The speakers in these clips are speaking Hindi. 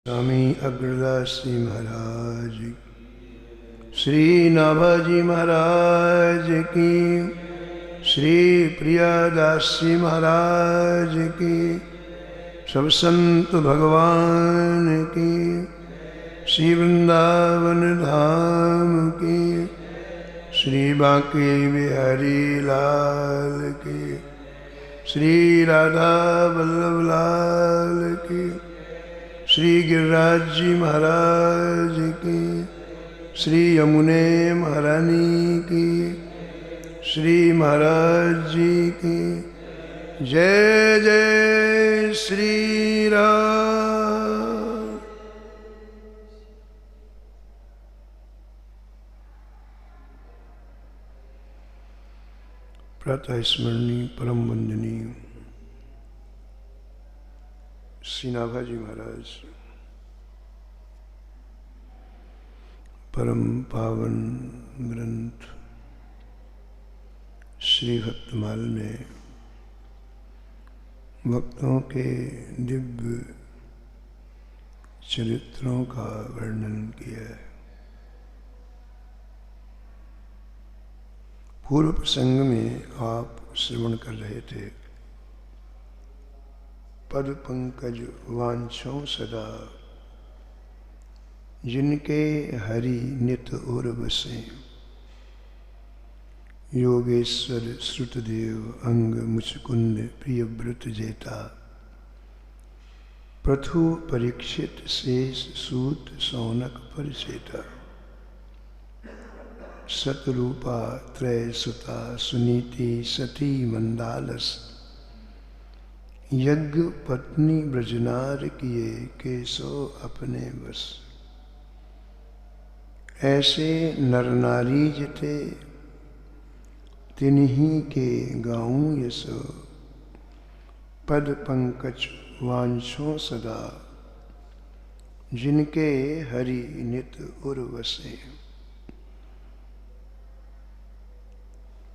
स्वामी अग्रदास जी महाराज, श्री नाभाजी महाराज की, श्री प्रियादास जी महाराज की, सब संत भगवान की, श्री वृंदावन धाम की, श्री बांके बिहारी लाल की, श्री राधा वल्लभ लाल की, श्री गिरिराज जी महाराज की, श्री यमुने महारानी की, श्री महाराज जी की। जय जय श्री राम। प्रातः स्मरणीय परम वंदनीय श्री नाभाजी महाराज, परम पावन ग्रंथ श्री भक्तमाल में भक्तों के दिव्य चरित्रों का वर्णन किया है। पूर्व प्रसंग में आप श्रवण कर रहे थे, पद पंकज वांछों सदा, जिनके हरि नित और बसे, योगेश्वर श्रुतदेव अंग मुचकुंद प्रिय व्रत जेता, प्रथु परीक्षित शेष सूत सौनक परिचेता, सतरूपा त्रय सुता सुनीति सती मंदालस, यज्ञ पत्नी ब्रजनार किए केसो अपने बस, ऐसे नर नारी जिते तिन्हीं के गाऊं यशो, पद पंकज वांछों सदा, जिनके हरि नित उर वसे।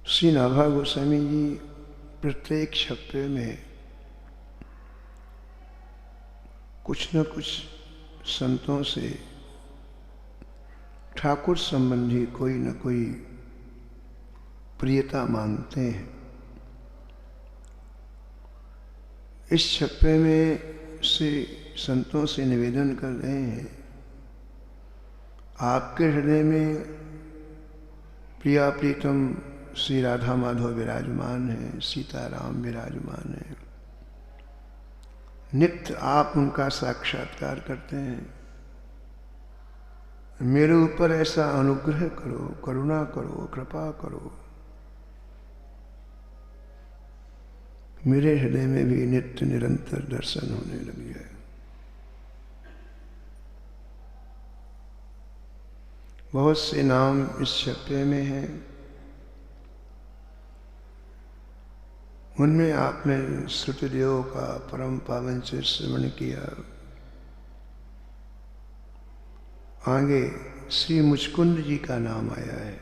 श्री नाभा गोस्वामी जी प्रत्येक छप्पे में कुछ न कुछ संतों से ठाकुर संबंधी कोई न कोई प्रियता मांगते हैं। इस छप्पे में से संतों से निवेदन कर रहे हैं, आपके हृदय में प्रिया प्रीतम श्री राधा माधव विराजमान है, सीताराम विराजमान है, नित्य आप उनका साक्षात्कार करते हैं। मेरे ऊपर ऐसा अनुग्रह करो, करुणा करो, कृपा करो, मेरे हृदय में भी नित्य निरंतर दर्शन होने लग जाए। बहुत से नाम इस छप्पे में हैं, उनमें आपने श्रुतदेव का परम पावन से श्रवण किया। आगे श्री मुचकुंद जी का नाम आया है।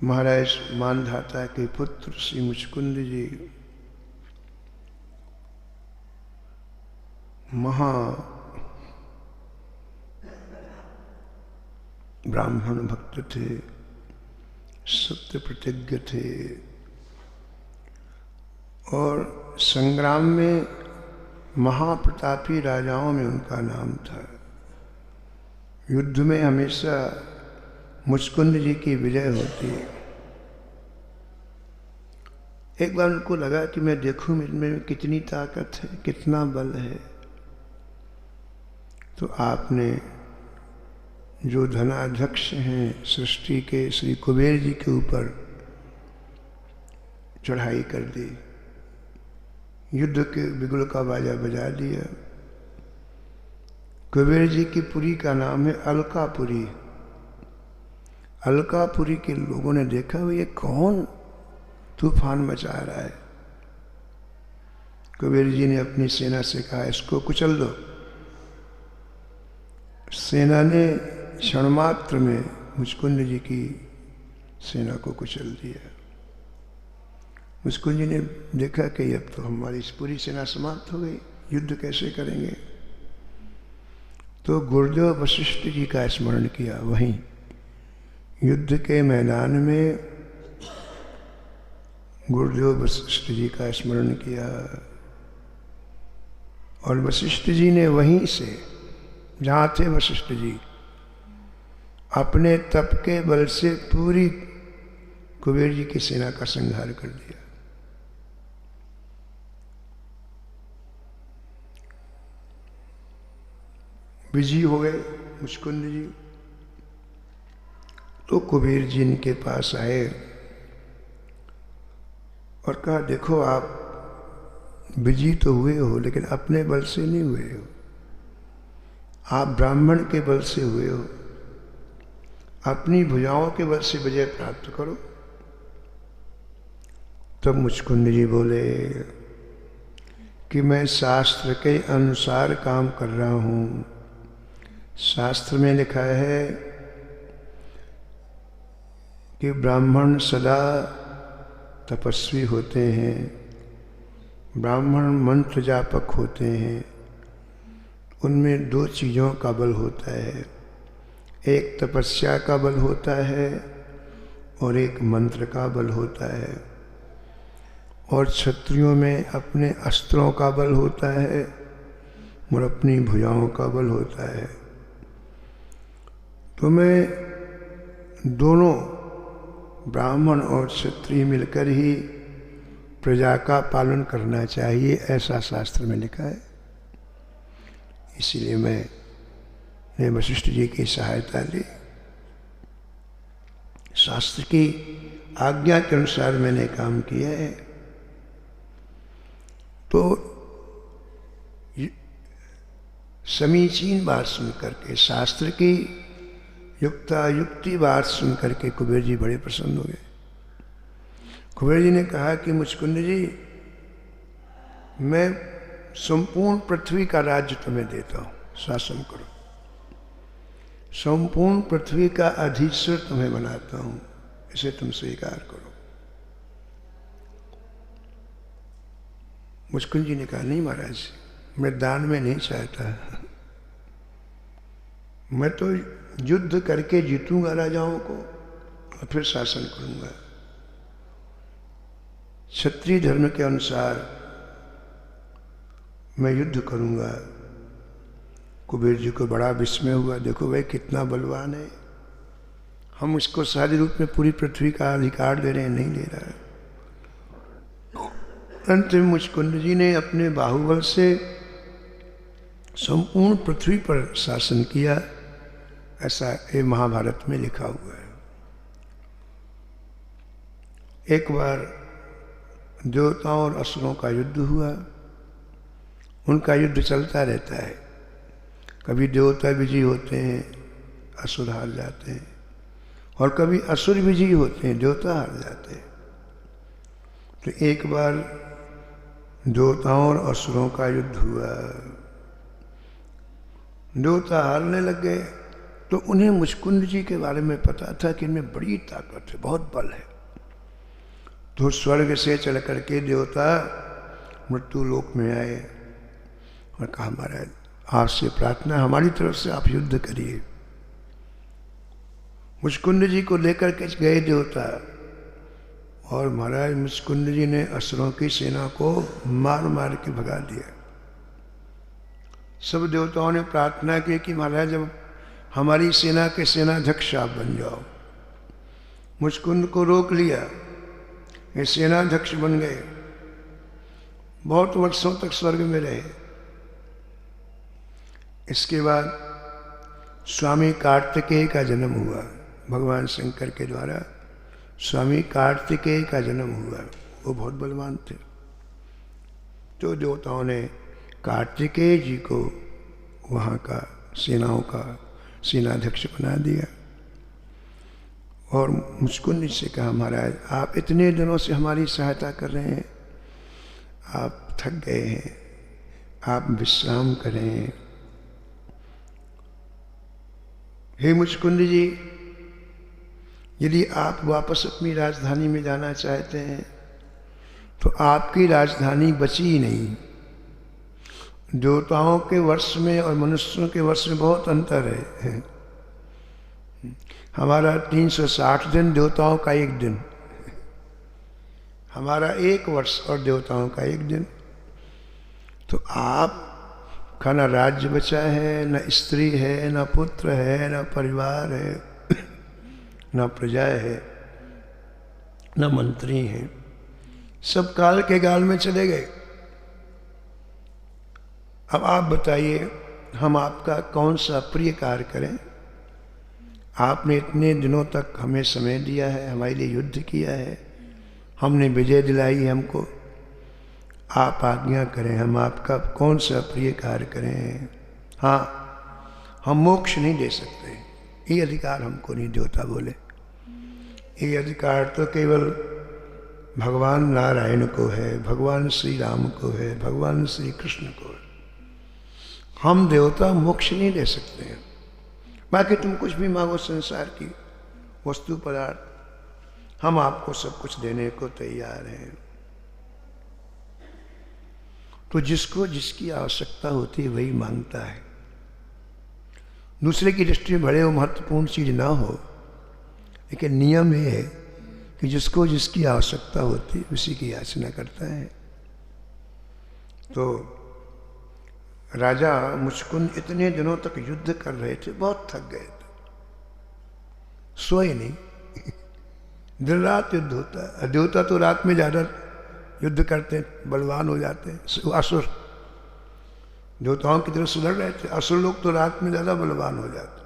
महाराज मानधाता के पुत्र श्री मुचकुंद जी महा ब्राह्मण भक्त थे, सत्य प्रतिज्ञ थे और संग्राम में महाप्रतापी राजाओं में उनका नाम था। युद्ध में हमेशा मुचकुंद जी की विजय होती है। एक बार उनको लगा कि मैं देखूं इनमें कितनी ताकत है, कितना बल है, तो आपने जो धनाध्यक्ष हैं सृष्टि के श्री कुबेर जी के ऊपर चढ़ाई कर दी, युद्ध के बिगुल का बाजा बजा दिया। कुबेर जी की पुरी का नाम है अलकापुरी। अलकापुरी के लोगों ने देखा ये कौन तूफान मचा रहा है। कुबेर जी ने अपनी सेना से कहा इसको कुचल दो। सेना ने क्षणमात्र में मुचकुंद जी की सेना को कुचल दिया। मुचकुंद जी ने देखा कि अब तो हमारी पूरी सेना समाप्त हो गई, युद्ध कैसे करेंगे? तो गुरुदेव वशिष्ठ जी का स्मरण किया। वहीं युद्ध के मैदान में गुरुदेव वशिष्ठ जी का स्मरण किया, और वशिष्ठ जी ने वहीं से, जहाँ थे वशिष्ठ जी, अपने तप के बल से पूरी कुबेर जी की सेना का संहार कर दिया। विजयी हो गए मुचकुंद जी। तो कुबेर जी इनके पास आए और कहा, देखो आप विजयी तो हुए हो, लेकिन अपने बल से नहीं हुए हो, आप ब्राह्मण के बल से हुए हो। अपनी भुजाओं के बल से विजय प्राप्त करो। तब मुचकुंद जी बोले कि मैं शास्त्र के अनुसार काम कर रहा हूँ। शास्त्र में लिखा है कि ब्राह्मण सदा तपस्वी होते हैं, ब्राह्मण मंत्र जापक होते हैं। उनमें दो चीज़ों का बल होता है, एक तपस्या का बल होता है और एक मंत्र का बल होता है। और क्षत्रियों में अपने अस्त्रों का बल होता है और अपनी भुजाओं का बल होता है। तो मैं दोनों ब्राह्मण और क्षत्रिय मिलकर ही प्रजा का पालन करना चाहिए, ऐसा शास्त्र में लिखा है। इसलिए मैंने वशिष्ठ जी की सहायता ली। शास्त्र की आज्ञा के अनुसार मैंने काम किया है। तो समीचीन बात सुन करके, शास्त्र की युक्ति बात सुन करके कुबेर जी बड़े प्रसन्न हो गए। कुबेर जी ने कहा कि मुचकुंद जी, मैं संपूर्ण पृथ्वी का राज्य तुम्हें देता हूँ, शासन करो। संपूर्ण पृथ्वी का अधीश्वर तुम्हें बनाता हूँ, इसे तुम स्वीकार करो। मुचकुंद जी ने कहा, नहीं महाराज, मैं दान में नहीं चाहता, मैं तो युद्ध करके जीतूंगा राजाओं को और फिर शासन करूंगा। क्षत्रिय धर्म के अनुसार मैं युद्ध करूंगा। कुबेर जी को बड़ा विस्मय हुआ, देखो भाई कितना बलवान है, हम इसको शारीरिक रूप में पूरी पृथ्वी का अधिकार दे रहे हैं, नहीं दे रहा है। अंत में मुचकुंद जी ने अपने बाहुबल से संपूर्ण पृथ्वी पर शासन किया, ऐसा ये महाभारत में लिखा हुआ है। एक बार देवताओं और असुरों का युद्ध हुआ। उनका युद्ध चलता रहता है, कभी देवता विजयी होते हैं, असुर हार जाते हैं, और कभी असुर विजयी होते हैं, देवता हार जाते हैं। तो एक बार देवताओं और असुरों का युद्ध हुआ। देवता हारने लग गए, तो उन्हें मुचकुंद जी के बारे में पता था कि इनमें बड़ी ताकत है, बहुत बल है। तो स्वर्ग से चल करके देवता मृत्यु लोक में आए और कहा, महाराज आपसे प्रार्थना, हमारी तरफ से आप युद्ध करिए। मुचकुंद जी को लेकर के गए देवता, और महाराज मुचकुंद जी ने असुरों की सेना को मार मार के भगा दिया। सब देवताओं ने प्रार्थना की कि महाराज जब हमारी सेना के सेनाध्यक्ष आप बन जाओ। मुचकुंद को रोक लिया, ये सेनाध्यक्ष बन गए, बहुत वर्षों तक स्वर्ग में रहे। इसके बाद स्वामी कार्तिकेय का जन्म हुआ, भगवान शंकर के द्वारा स्वामी कार्तिकेय का जन्म हुआ। वो बहुत बलवान थे। तो देवताओं ने कार्तिकेय जी को वहाँ का सेनाओं का सेनाध्यक्ष बना दिया। और मुचकुंद से कहा, महाराज आप इतने दिनों से हमारी सहायता कर रहे हैं, आप थक गए हैं, आप विश्राम करें। हे मुचकुंद जी, यदि आप वापस अपनी राजधानी में जाना चाहते हैं तो आपकी राजधानी बची ही नहीं। देवताओं के वर्ष में और मनुष्यों के वर्ष में बहुत अंतर है। हमारा 360 दिन, देवताओं का एक दिन। हमारा एक वर्ष और देवताओं का एक दिन। तो आप का न राज्य बचा है, न स्त्री है, न पुत्र है, न परिवार है, न प्रजा है, न मंत्री हैं। सब काल के गाल में चले गए। अब आप बताइए, हम आपका कौन सा प्रिय कार्य करें? आपने इतने दिनों तक हमें समय दिया है, हमारे लिए युद्ध किया है, हमने विजय दिलाई है हमको। आप आज्ञा करें, हम आपका कौन सा प्रिय कार्य करें? हाँ, हम मोक्ष नहीं दे सकते, ये अधिकार हमको नहीं देवता बोले। ये अधिकार तो केवल भगवान नारायण को है, भगवान श्री राम को है, भगवान श्री कृष्ण को है। हम देवता मोक्ष नहीं दे सकते हैं। बाकी तुम कुछ भी मांगो संसार की वस्तु पदार्थ, हम आपको सब कुछ देने को तैयार हैं। तो जिसको जिसकी आवश्यकता होती है वही मांगता है। दूसरे की दृष्टि में बड़े वो महत्वपूर्ण चीज ना हो, लेकिन नियम ये है कि जिसको जिसकी आवश्यकता होती है उसी की याचना करता है। तो राजा मुचकुंद इतने दिनों तक युद्ध कर रहे थे, बहुत थक गए थे, सोए नहीं। दिन रात युद्ध होता है। देवता तो रात में ज्यादा युद्ध करते हैं, बलवान हो जाते हैं। असुर देवताओं की तरफ सुधर रहे थे, असुर लोग तो रात में ज्यादा बलवान हो जाते,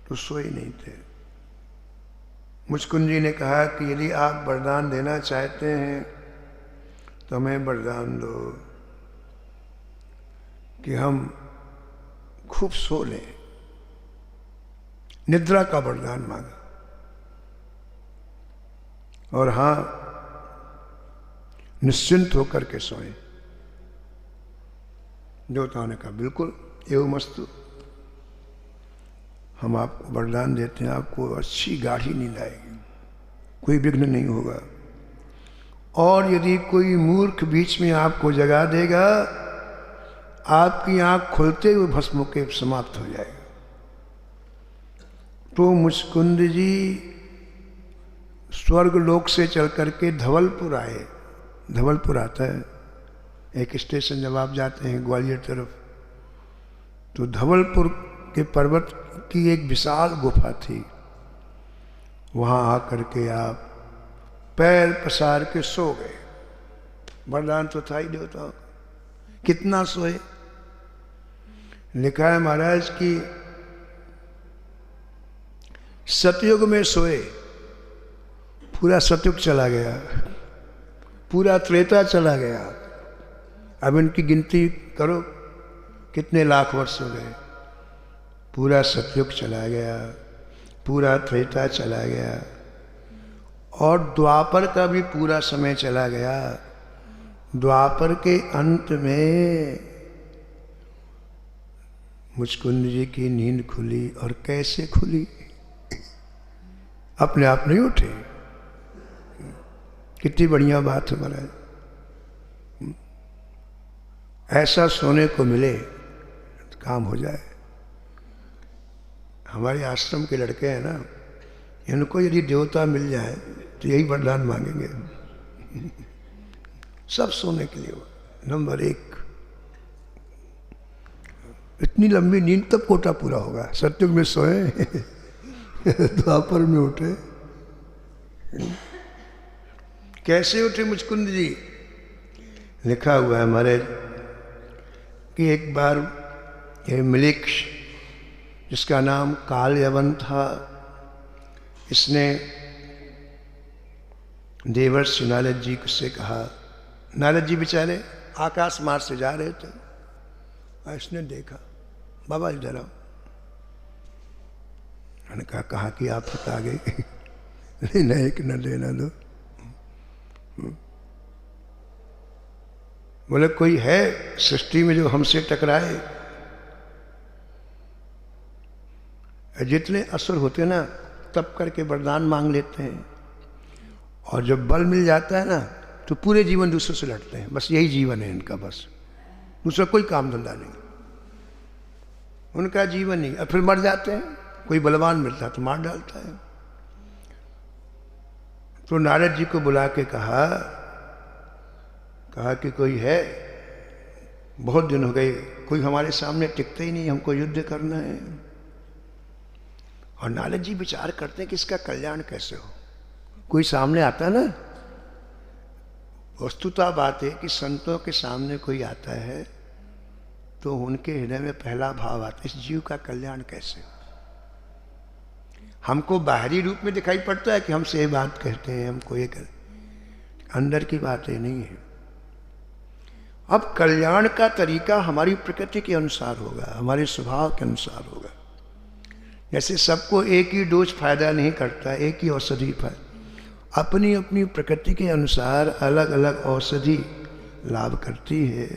तो सोए नहीं थे। मुचकुंद जी ने कहा कि यदि आप वरदान देना चाहते हैं तो हमें वरदान दो कि हम खूब सो लें। निद्रा का वरदान मांगा। और हाँ, निश्चिंत होकर के सोएं। देवताओं ने कहा बिल्कुल एवमस्तु, हम आपको वरदान देते हैं, आपको अच्छी गाढ़ी नींद आएगी, कोई विघ्न नहीं होगा। और यदि कोई मूर्ख बीच में आपको जगा देगा, आपकी आंख खुलते हुए भस्म होकर समाप्त हो जाएगा। तो मुचकुंद जी स्वर्ग लोक से चल करके धवलपुर आए। धवलपुर आता है एक स्टेशन, जब आप जाते हैं ग्वालियर तरफ, तो धवलपुर के पर्वत की एक विशाल गुफा थी। वहां आकर के आप पैर पसार के सो गए। वरदान तो था ही देवताओं का। कितना सोए? लिखा है महाराज कि सतयुग में सोए, पूरा सतयुग चला गया, पूरा त्रेता चला गया। अब इनकी गिनती करो कितने लाख वर्ष हो गए। पूरा सतयुग चला गया, पूरा त्रेता चला गया, और द्वापर का भी पूरा समय चला गया। द्वापर के अंत में मुचकुंद जी की नींद खुली। और कैसे खुली? अपने आप नहीं उठे। कितनी बढ़िया बात है महाराज। ऐसा सोने को मिले तो काम हो जाए। हमारे आश्रम के लड़के हैं ना, इनको यदि देवता मिल जाए तो यही वरदान मांगेंगे। सब सोने के लिए। नंबर 1, इतनी लंबी नींद तब कोटा पूरा होगा। सतयुग में सोए, द्वापर में उठे। कैसे उठे मुचकुंद जी? लिखा हुआ है हमारे कि एक बार ये मलिक्ष, जिसका नाम कालयवन था, इसने देवर्षि नारद जी से कहा। नारद जी बेचारे आकाश मार्ग से जा रहे थे और इसने देखा, बाबा इधर आओ। मैंने कहा कि आप बता गए। नहीं कि न देना दो। बोले कोई है सृष्टि में जो हमसे टकराए? जितने असुर होते ना तब करके वरदान मांग लेते हैं, और जब बल मिल जाता है ना तो पूरे जीवन दूसरों से लड़ते हैं। बस यही जीवन है इनका। बस दूसरा कोई काम धंधा नहीं, उनका जीवन नहीं। और फिर मर जाते हैं, कोई बलवान मिलता है तो मार डालता है। तो नारद जी को बुला के कहा कि कोई है, बहुत दिन हो गए, कोई हमारे सामने टिकता ही नहीं, हमको युद्ध करना है। और नारद जी विचार करते हैं कि इसका कल्याण कैसे हो। कोई सामने आता ना, वस्तुतः बात है कि संतों के सामने कोई आता है तो उनके हृदय में पहला भाव आता है, इस जीव का कल्याण कैसे हो। हमको बाहरी रूप में दिखाई पड़ता है कि हमसे ये बात कहते हैं, हमको ये कर, अंदर की बात ये नहीं है। अब कल्याण का तरीका हमारी प्रकृति के अनुसार होगा, हमारे स्वभाव के अनुसार होगा। जैसे सबको एक ही डोज फायदा नहीं करता, एक ही औषधि फायदा, अपनी अपनी प्रकृति के अनुसार अलग अलग औषधि लाभ करती है।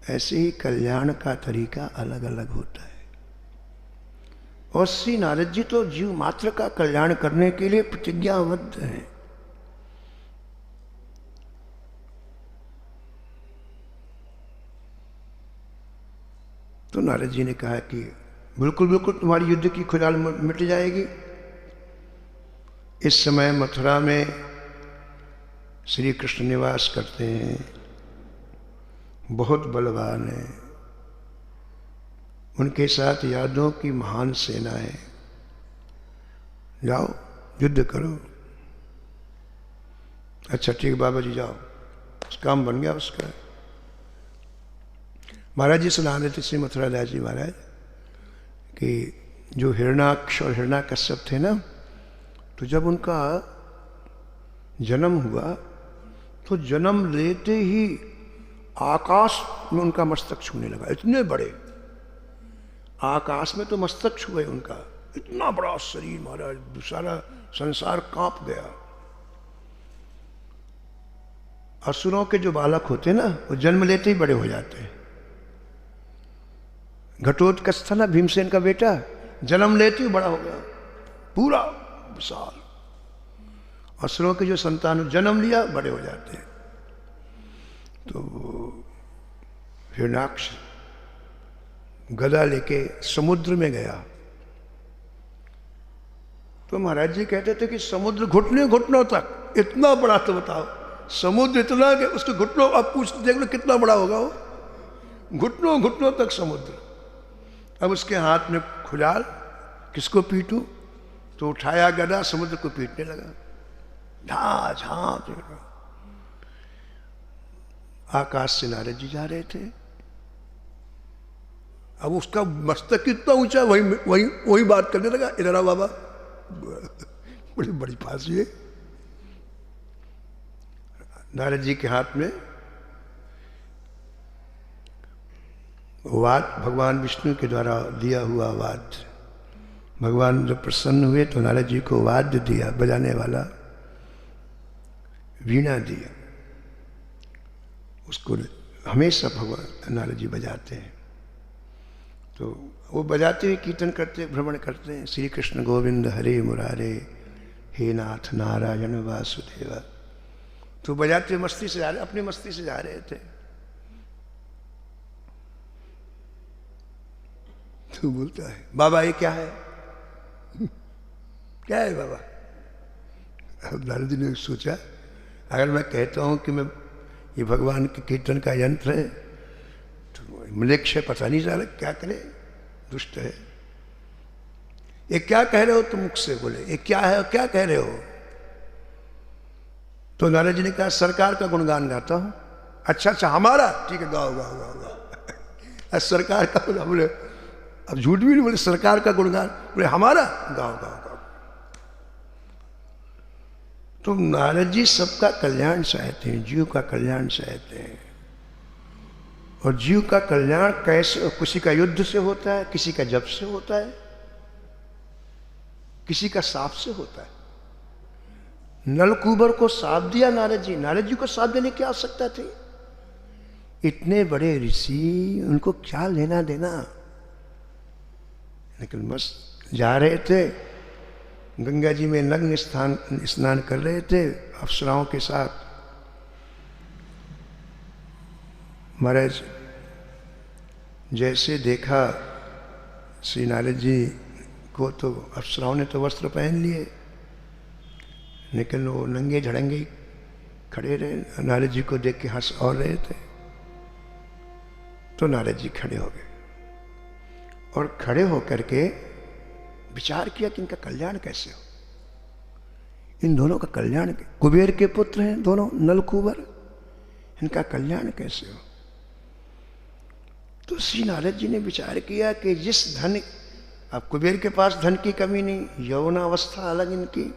ऐसे ही कल्याण का तरीका अलग अलग होता है। और श्री नारद जी तो जीव मात्र का कल्याण करने के लिए प्रतिज्ञाबद्ध हैं। तो नारद जी ने कहा कि बिल्कुल बिल्कुल तुम्हारी युद्ध की खुजाल मिट जाएगी। इस समय मथुरा में श्री कृष्ण निवास करते हैं, बहुत बलवान है, उनके साथ यादवों की महान सेना है, जाओ युद्ध करो। अच्छा ठीक बाबा जी जाओ, काम बन गया उसका। महाराज जी सुना रहे थे श्री मथुरा दास जी महाराज कि जो हिरणाक्ष और हिरणाकश्यप थे ना, तो जब उनका जन्म हुआ तो जन्म लेते ही आकाश में उनका मस्तक छूने लगा। इतने बड़े आकाश में तो मस्तक छुए उनका, इतना बड़ा शरीर महाराज, सारा संसार कांप गया। असुरों के जो बालक होते ना, वो जन्म लेते ही बड़े हो जाते हैं। घटोत्कच था ना भीमसेन का बेटा, जन्म लेते ही बड़ा हो गया, पूरा विशाल। असुरों के जो संतान जन्म लिया बड़े हो जाते हैं। तो हिरणाक्ष गदा लेके समुद्र में गया। तो महाराज जी कहते थे कि समुद्र घुटने घुटनों तक, इतना बड़ा, तो बताओ समुद्र इतना कि उसके घुटनों, आप पूछ देख लो कितना बड़ा होगा वो, घुटनों घुटनों तक समुद्र। अब उसके हाथ में खुजाल, किसको पीटूं, तो उठाया गदा, समुद्र को पीटने लगा, झा झा। आकाश से नारद जी जा रहे थे। अब उसका मस्तक कितना ऊंचा, वही वही वही बात करने लगा, इधर आओ बाबा, बड़ी बड़ी फांसी है। नारद जी के हाथ में वाद्य, भगवान विष्णु के द्वारा दिया हुआ वाद्य। भगवान जब प्रसन्न हुए तो नारद जी को वाद्य दिया, बजाने वाला वीणा दिया। उसको हमेशा भगवान नारद जी बजाते हैं। तो वो बजाते हुए कीर्तन करते, भ्रमण करते हैं, श्री कृष्ण गोविंद हरे मुरारे, हे नाथ नारायण वासुदेवा। तो बजाते मस्ती से जा रहे, अपनी मस्ती से जा रहे थे। तो बोलता है, बाबा ये क्या है? क्या है बाबा? अब नारद जी ने सोचा, अगर मैं कहता हूं कि मैं ये भगवान के कीर्तन का यंत्र है तो मलेक्ष पता नहीं जा रहा क्या करे, दुष्ट है। ये क्या कह रहे हो तुम मुझसे? बोले ये क्या है, क्या कह रहे हो? तो नारद जी ने कहा सरकार का गुणगान गाता हूं। अच्छा अच्छा, हमारा? ठीक है, गाओ गाओ गाओ गाओ। सरकार का, बोले अब झूठ भी नहीं बोले, सरकार का गुणगान, बोले हमारा? गाओ गाओ गाओ। तो नारद जी सबका कल्याण चाहते हैं, जीव का कल्याण चाहते हैं। और जीव का कल्याण कैसे? किसी का युद्ध से होता है, किसी का जप से होता है, किसी का साप से होता है। नलकूबर को साप दिया नारद जी, नारद जी को साप देने की आवश्यकता थी? इतने बड़े ऋषि, उनको क्या लेना देना। लेकिन बस जा रहे थे, गंगा जी में नग्न स्नान कर रहे थे अप्सराओं के साथ। महाराज जैसे देखा श्री नारद जी को तो अप्सराओं ने तो वस्त्र पहन लिए, लेकिन वो नंगे झड़ंगे खड़े रहे। नारद जी को देख के हंस और रहे थे। तो नारद जी खड़े हो गए और खड़े होकर के विचार किया कि इनका कल्याण कैसे हो, इन दोनों का कल्याण। कुबेर के पुत्र हैं दोनों, नल कुंवर, इनका कल्याण कैसे हो। तो श्री नारद जी ने विचार किया कि जिस धन, अब कुबेर के पास धन की कमी नहीं, यौवनावस्था अलग इनकी,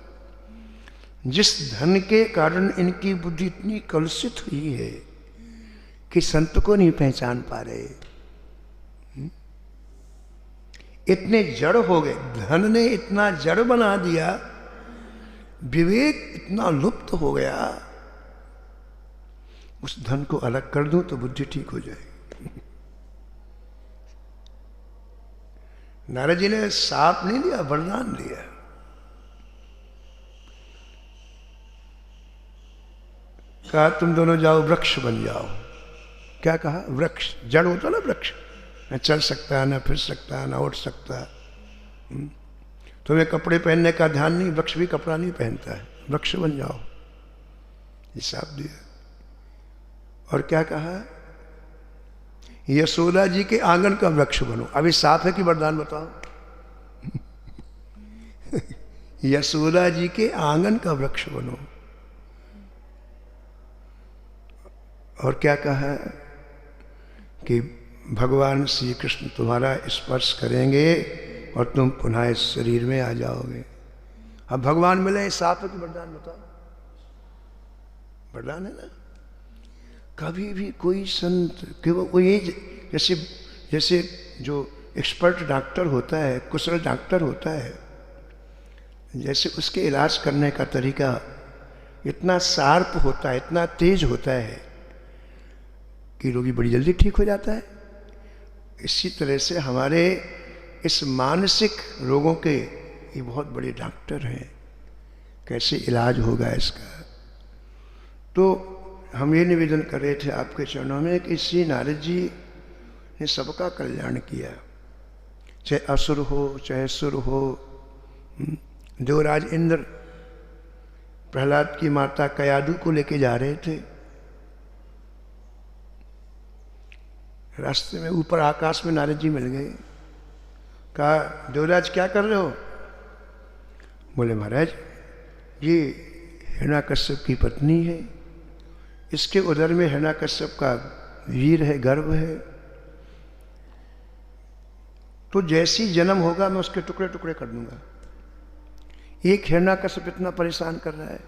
जिस धन के कारण इनकी बुद्धि इतनी कलुषित हुई है कि संत को नहीं पहचान पा रहे, इतने जड़ हो गए, धन ने इतना जड़ बना दिया, विवेक इतना लुप्त हो गया। उस धन को अलग कर दूं तो बुद्धि ठीक हो जाएगी। नारद जी ने साप नहीं दिया, वरदान दिया। कहा तुम दोनों जाओ वृक्ष बन जाओ। क्या कहा? वृक्ष। जड़ होता ना वृक्ष, न चल सकता, न फिर सकता, न उठ सकता। तुम्हें कपड़े पहनने का ध्यान नहीं, वृक्ष भी कपड़ा नहीं पहनता है, वृक्ष बन जाओ। हिसाब दिया। और क्या कहा? यशोदा जी के आंगन का वृक्ष बनो। अभी साफ है कि वरदान बताओ? यशोदा जी के आंगन का वृक्ष बनो। और क्या कहा कि भगवान श्री कृष्ण तुम्हारा स्पर्श करेंगे और तुम पुनः इस शरीर में आ जाओगे। अब भगवान मिले, साफ है कि वरदान बताओ? वरदान है ना। कभी भी कोई संत केवल कोई, जैसे जो एक्सपर्ट डॉक्टर होता है, कुशल डॉक्टर होता है, जैसे उसके इलाज करने का तरीका इतना शार्प होता है, इतना तेज होता है कि रोगी बड़ी जल्दी ठीक हो जाता है। इसी तरह से हमारे इस मानसिक रोगों के ये बहुत बड़े डॉक्टर हैं, कैसे इलाज होगा इसका। तो हम ये निवेदन कर रहे थे आपके चरणों में कि श्री नारद जी ने सबका कल्याण किया, चाहे असुर हो चाहे सुर हो। देवराज इंद्र प्रहलाद की माता कयादु को लेके जा रहे थे, रास्ते में ऊपर आकाश में नारद जी मिल गए। कहा देवराज क्या कर रहे हो? बोले महाराज ये हिरण्याकश्यप की पत्नी है, इसके उदर में हिरण्याकश्यप का वीर है, गर्भ है, तो जैसी जन्म होगा मैं उसके टुकड़े टुकड़े कर दूंगा। एक हिरण्याकश्यप इतना परेशान कर रहा है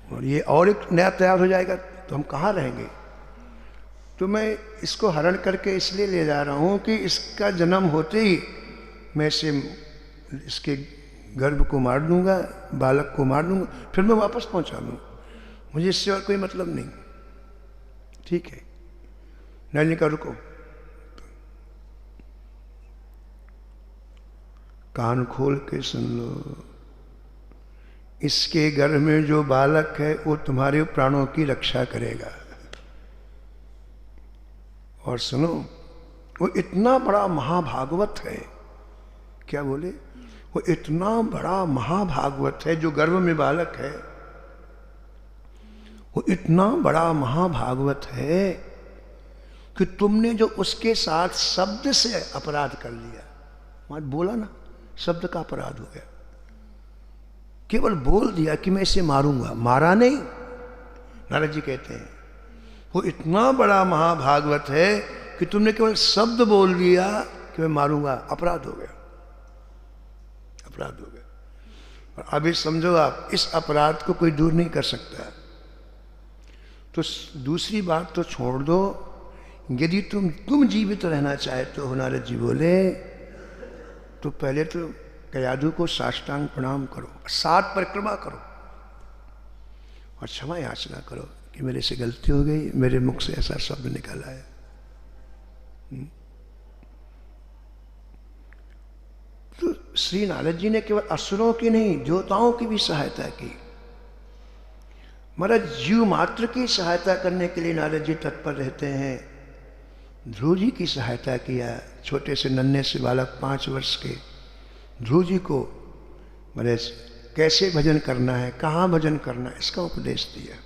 और ये और एक नया तैयार हो जाएगा तो हम कहाँ रहेंगे। तो मैं इसको हरण करके इसलिए ले जा रहा हूँ कि इसका जन्म होते ही मैं इसके गर्भ को मार दूंगा, बालक को मार दूंगा, फिर मैं वापस पहुँचा दूँ, मुझे इससे और कोई मतलब नहीं। ठीक है, नलिनी का रुको, कान खोल के सुन लो, इसके गर्भ में जो बालक है वो तुम्हारे प्राणों की रक्षा करेगा। और सुनो, वो इतना बड़ा महाभागवत है। क्या बोले? वो इतना बड़ा महाभागवत है, जो गर्भ में बालक है वो इतना बड़ा महाभागवत है कि तुमने जो उसके साथ शब्द से अपराध कर लिया, वहां बोला ना, शब्द का अपराध हो गया। केवल बोल दिया कि मैं इसे मारूंगा, मारा नहीं। नारद जी कहते हैं वो इतना बड़ा महाभागवत है कि तुमने केवल शब्द बोल दिया कि मैं मारूंगा, अपराध हो गया, अपराध हो गया। और अभी समझो आप, इस अपराध को कोई दूर नहीं कर सकता। तो दूसरी बात तो छोड़ दो, यदि तुम जीवित रहना चाहते हो, नारद जी बोले, तो पहले तो कयादु को साष्टांग प्रणाम करो, 7 परिक्रमा करो और क्षमा याचना करो कि मेरे से गलती हो गई, मेरे मुख से ऐसा शब्द निकल आया। तो श्री नारद जी ने केवल असुरों की नहीं, देवताओं की भी सहायता की। महाराज जीव मात्र की सहायता करने के लिए नारद जी तत्पर रहते हैं। ध्रुव जी की सहायता किया। छोटे से नन्हे से बालक 5 वर्ष के ध्रुव जी को मैंने कैसे भजन करना है, कहाँ भजन करना है, इसका उपदेश दिया।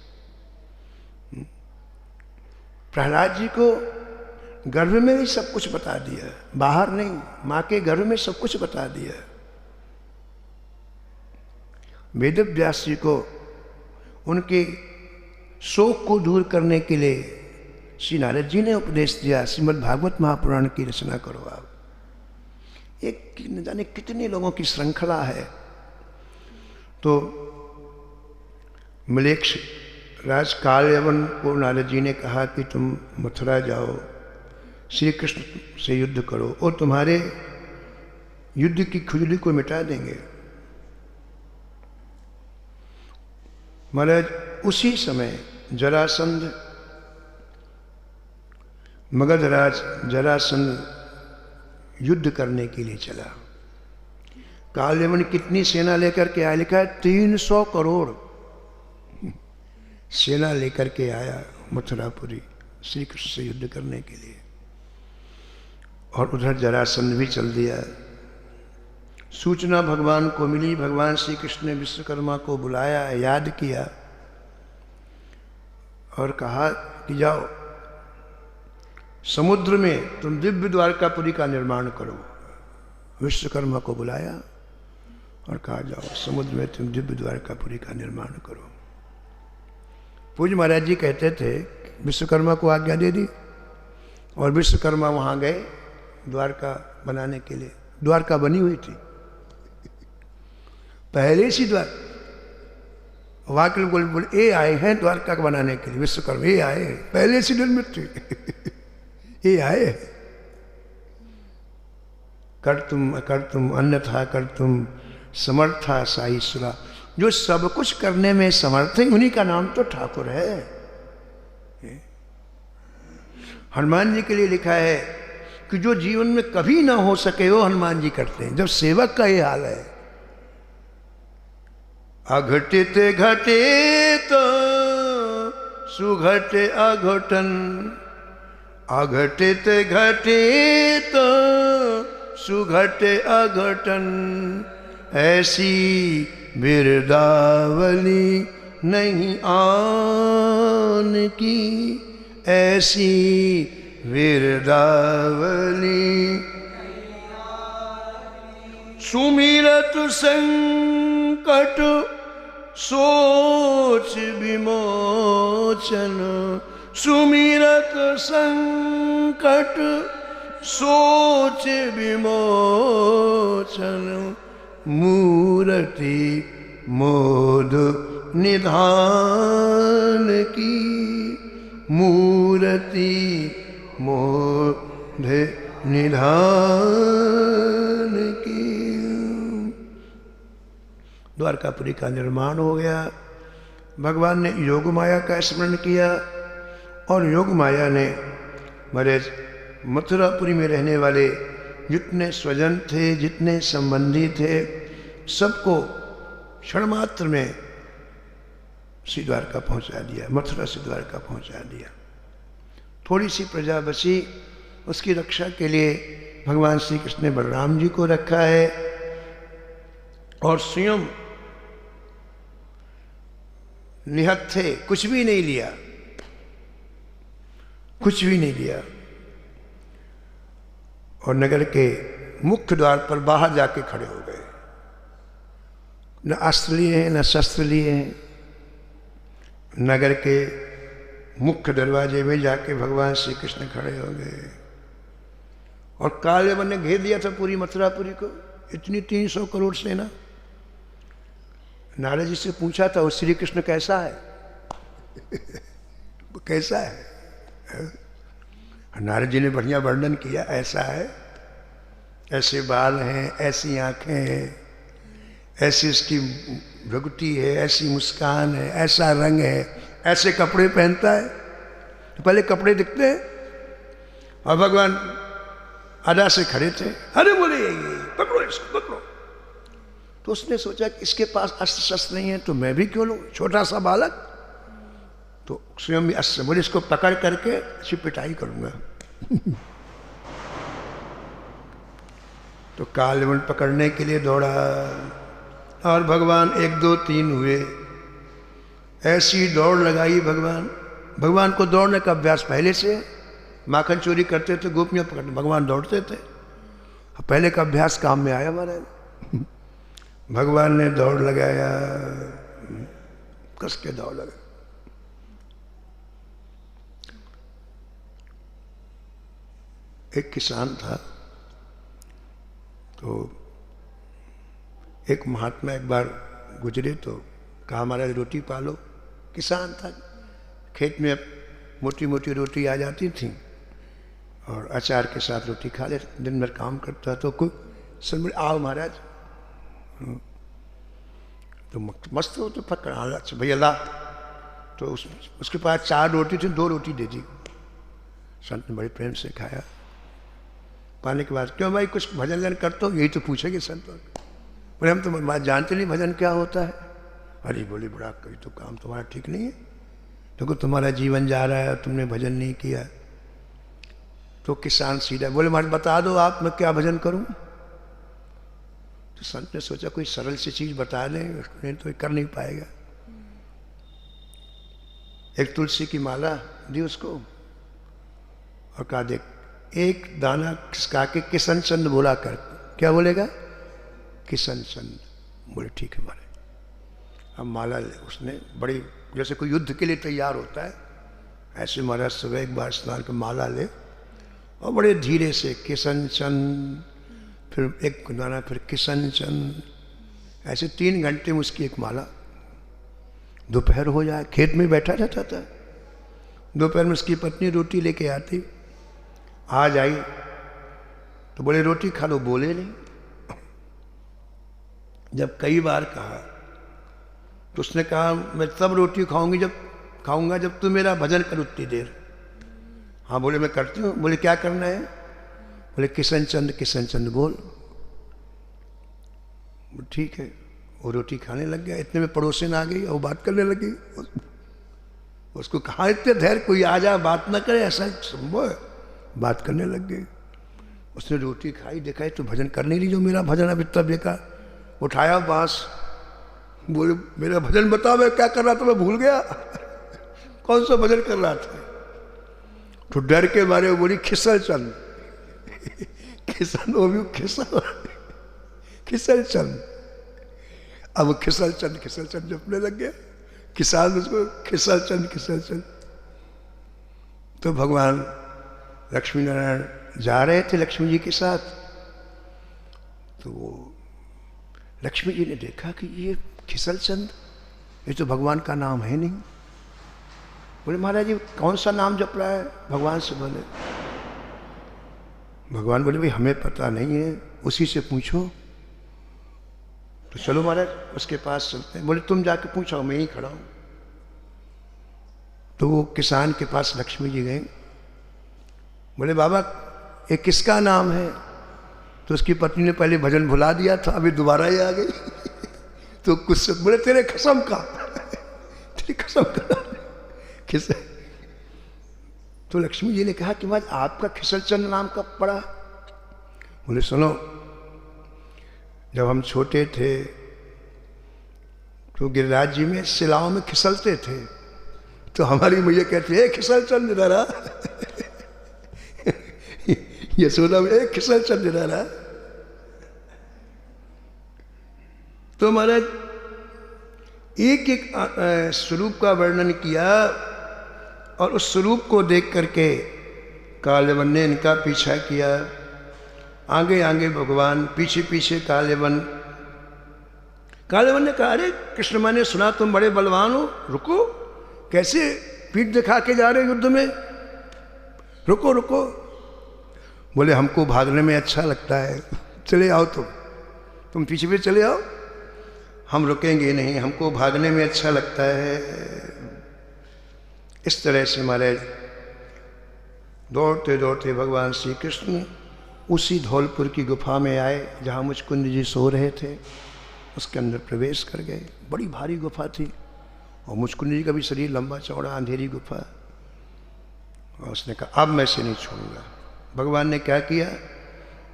प्रहलाद जी को गर्भ में भी सब कुछ बता दिया, बाहर नहीं, माँ के गर्भ में सब कुछ बता दिया। वेदव्यास जी को उनके शोक को दूर करने के लिए श्री नारद जी ने उपदेश दिया, श्रीमद् भागवत महापुराण की रचना करो आप। एक न जाने कितने लोगों की श्रृंखला है। तो मलेक्ष राज कालयवन को नारद जी ने कहा कि तुम मथुरा जाओ, श्री कृष्ण से युद्ध करो और तुम्हारे युद्ध की खुजली को मिटा देंगे। महाराज उसी समय जरासंध, मगधराज जरासंध युद्ध करने के लिए चला। कालयवन कितनी सेना लेकर के आया, लिखा है 300 करोड़ सेना लेकर के आया मथुरापुरी श्री कृष्ण से युद्ध करने के लिए। और उधर जरासंध भी चल दिया। सूचना भगवान को मिली, भगवान श्री कृष्ण ने विश्वकर्मा को बुलाया, याद किया और कहा कि जाओ समुद्र में तुम दिव्य द्वारकापुरी का निर्माण करो। विश्वकर्मा को बुलाया और कहा जाओ समुद्र में तुम दिव्य द्वारकापुरी का निर्माण करो। पूज्य महाराज जी कहते थे, विश्वकर्मा को आज्ञा दे दी और विश्वकर्मा वहाँ गए द्वारका बनाने के लिए। द्वारका बनी हुई थी पहले से। द्वार वहाँ के लोग बोले ये आए हैं द्वारका बनाने के लिए, विश्वकर्मा ये आए पहले से निर्मित थी ये आए। कर तुम अन्यथा कर तुम समर्था साईश्वरा। जो सब कुछ करने में समर्थ है उन्हीं का नाम तो ठाकुर है। हनुमान जी के लिए लिखा है कि जो जीवन में कभी ना हो सके वो हनुमान जी करते हैं। जब सेवक का ये हाल है, अघटित घटित सुघट अघटन, अघटित घटित सुघट अघटन, ऐसी बिरदावली नहीं आन की, ऐसी बिरदावली। सुमिरत संकट सोच विमोचन, सुमिरत संकट सोच विमोचन, मूर्ति मोद निधान की, मूर्ति मोद निधान की। द्वारकापुरी का निर्माण हो गया। भगवान ने योग माया का स्मरण किया और योग माया ने हमारे मथुरापुरी में रहने वाले जितने स्वजन थे, जितने संबंधी थे, सबको क्षण मात्र में श्री द्वारका पहुंचा दिया, मथुरा से द्वारका पहुंचा दिया। थोड़ी सी प्रजा बची, उसकी रक्षा के लिए भगवान श्री कृष्ण ने बलराम जी को रखा है और स्वयं निहत थे, कुछ भी नहीं लिया, कुछ भी नहीं लिया। और नगर के मुख्य द्वार पर बाहर जाके खड़े हो गए। न अस्त्र लिए हैं, न शस्त्र लिए हैं। नगर के मुख्य दरवाजे में जाके भगवान श्री कृष्ण खड़े हो गए और कालयवन ने घेर दिया था पूरी मथुरापुरी को। इतनी 300 करोड़ सेना। नारद जी से पूछा था, वो श्री कृष्ण कैसा है कैसा है? नारद जी ने बढ़िया वर्णन किया, ऐसा है, ऐसे बाल हैं, ऐसी आंखें हैं, ऐसी उसकी भ्रुकुटी है, ऐसी मुस्कान है, ऐसा रंग है, ऐसे कपड़े पहनता है। तो पहले कपड़े दिखते हैं और भगवान अदा से खड़े थे। अरे बोले पकड़ो इसको, पकड़ो। तो उसने सोचा कि इसके पास अस्त्र शस्त्र नहीं है तो मैं भी क्यों लूं, छोटा सा बालक। तो स्वयं भी अस्त्र, बोले इसको पकड़ करके इसकी पिटाई करूंगा। तो कालवन पकड़ने के लिए दौड़ा और भगवान 1 2 3 हुए। ऐसी दौड़ लगाई भगवान को दौड़ने का अभ्यास पहले से। माखन चोरी करते थे, गोपियां पकड़ने, भगवान दौड़ते थे। पहले का अभ्यास काम में आया महाराज। भगवान ने दौड़ लगाया, कस के दौड़ लगा। एक किसान था, तो एक महात्मा एक बार गुजरे तो कहा महाराज रोटी पालो। किसान था, खेत में मोटी मोटी रोटी आ जाती थी और अचार के साथ रोटी खा ले, दिन भर काम करता। तो कोई सब आओ महाराज, तो मस्त हो तो पकड़ा, अच्छा भैया ला। तो उसके पास 4 रोटी थी, 2 रोटी दे दी। संत ने बड़े प्रेम से खाया। पाने के बाद क्यों भाई कुछ भजन वजन करते हो? यही तो पूछेंगे संत। बोले हम तो बात जानते नहीं भजन क्या होता है। अरे बोले बड़ा कभी तो काम तुम्हारा ठीक नहीं है, देखो तुम्हारा जीवन जा रहा है, तुमने भजन नहीं किया। तो किसान सीधा बोले महाराज बता दो आप, मैं क्या भजन करूं? तो संत ने सोचा कोई सरल सी चीज बता दें, नहीं तो कर नहीं पाएगा। एक तुलसी की माला दी उसको और कहा देख एक दाना खिसका के किशन चंद बोला कर। क्या बोलेगा? किशन चंद। बोले ठीक है महाराज। अब माला उसने बड़ी, जैसे कोई युद्ध के लिए तैयार होता है ऐसे महाराज सुबह एक बार स्नान कर माला ले और बड़े धीरे से किशन चंद, फिर एक दाना, फिर किशन चंद, ऐसे 3 घंटे में उसकी एक माला। दोपहर हो जाए, खेत में बैठा रहता था। दोपहर में उसकी पत्नी रोटी लेके आती, आज आई तो बोले रोटी खा लो, बोले नहीं। जब कई बार कहा तो उसने कहा मैं तब रोटी खाऊंगा जब तू मेरा भजन कर उतनी देर। हाँ बोले मैं करती हूँ। बोले क्या करना है? बोले किशन चंद बोल। ठीक है। वो रोटी खाने लग गया। इतने में पड़ोसन आ गई और वो बात करने लगी। उसको कहा इतने धैर्य, कोई आ जाए बात ना करे, ऐसा संभव है? बात करने लग गई। उसने रोटी खाई, देखा है तो भजन कर नहीं रही, जो मेरा भजन अब इतना बेकार। उठाया बांस, बोले मेरा भजन बता, मैं क्या कर रहा था, मैं भूल गया। कौन सा भजन कर रहा था? तो डर के मारे वो बोली खिसल चंद। किसान वो भी खिसल चंद। अब खिसल चंद जपने लग गया। किसान उसको खिसल चंद। तो भगवान लक्ष्मी नारायण जा रहे थे लक्ष्मी जी के साथ। तो वो लक्ष्मी जी ने देखा कि ये खिसल चंद, ये तो भगवान का नाम है नहीं। बोले महाराज जी कौन सा नाम जप रहा है? भगवान से बोले। भगवान बोले भाई हमें पता नहीं है, उसी से पूछो। तो चलो महाराज उसके पास चलते हैं। बोले तुम जाके पूछो, मैं ही खड़ा हूं। तो वो किसान के पास लक्ष्मी जी गए। बोले बाबा ये किसका नाम है? तो उसकी पत्नी ने पहले भजन भुला दिया था, अभी दोबारा ही आ गई। तो कुछ बोले तेरे कसम का खिसल। तो लक्ष्मी जी ने कहा कि महाराज आपका खिसल चंद नाम कब पड़ा? बोले सुनो, जब हम छोटे थे तो गिरिराज जी में सिलाओं में खिसलते थे, तो हमारी मैया कहती है खिसल चंद रहा। यशोदा में एक खिसल चंद रहा। तो महाराज एक एक स्वरूप का वर्णन किया और उस स्वरूप को देख करके कालेवन ने इनका पीछा किया। आगे आगे भगवान, पीछे पीछे कालेवन। कालेवन ने कहा अरे कृष्ण मैंने सुना तुम बड़े बलवान हो, रुको, कैसे पीठ दिखा के जा रहे युद्ध में? रुको रुको। बोले हमको भागने में अच्छा लगता है, चले आओ तुम पीछे भी चले आओ, हम रुकेंगे नहीं, हमको भागने में अच्छा लगता है। इस तरह से हमारे दौड़ते दौड़ते भगवान श्री कृष्ण उसी धौलपुर की गुफा में आए जहाँ मुचकुंद जी सो रहे थे। उसके अंदर प्रवेश कर गए। बड़ी भारी गुफा थी और मुचकुंद जी का भी शरीर लंबा चौड़ा, अंधेरी गुफा। और उसने कहा अब मैं इसे नहीं छोड़ूंगा। भगवान ने क्या किया,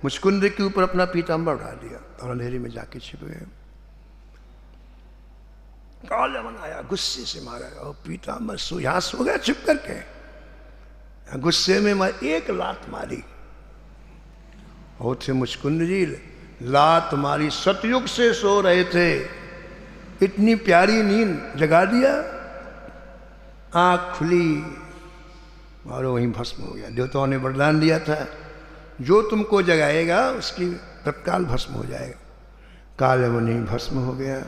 मुचकुंद के ऊपर अपना पीताम्बर उठा दिया और अंधेरे में जाके छिप गए। कालवन आया, गुस्से से मारा और पीताम्बर यहां सो गया छिप करके। गुस्से में मैं एक लात मारी और थे मुचकुंद जी, लात मारी, सतयुग से सो रहे थे, इतनी प्यारी नींद जगा दिया, आंख खुली और वहीं भस्म हो गया। देवताओं ने वरदान दिया था जो तुमको जगाएगा उसकी तत्काल भस्म हो जाएगा। कालमुनि भस्म हो गया।